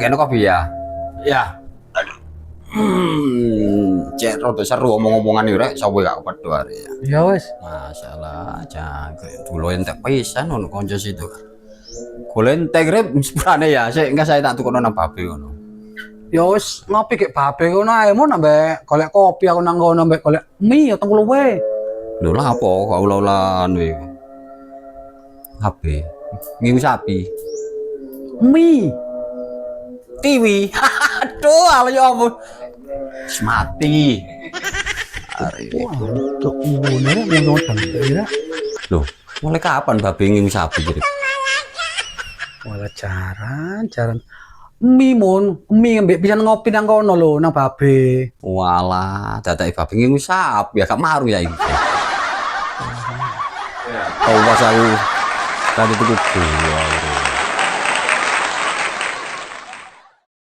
kene kopi ya. Ya. Cek rada seru omong-omongan iki rek, sapa gak pedho arek ya. Ya wis. Masalah jangkrik dulu entek pisan ngono kanca situ. Golek entek rep sepurane ya, sik engko saya tak tukono nang babe ngono. Ya wis ngopi kek babe ngono ae mun ambek golek kopi aku nang kono ambek golek mie ya teng luwe. Lho lah apa kok ulah-ulahan kowe. HP ngingu sapi. Mie. Tiwi. Aduh, ala ya ampun. Wis mati. Arek. Cuk ngene ngono ya. Loh, mulai kapan babe ngingu sapi jadi? Wala jaran. Mie mun, mie ambek pisan ngopi nang kono lho nang babe. Walah, dadake babe ngingu sapi ya gak marung ya iki. Oh, pas aku tadi tuku buah.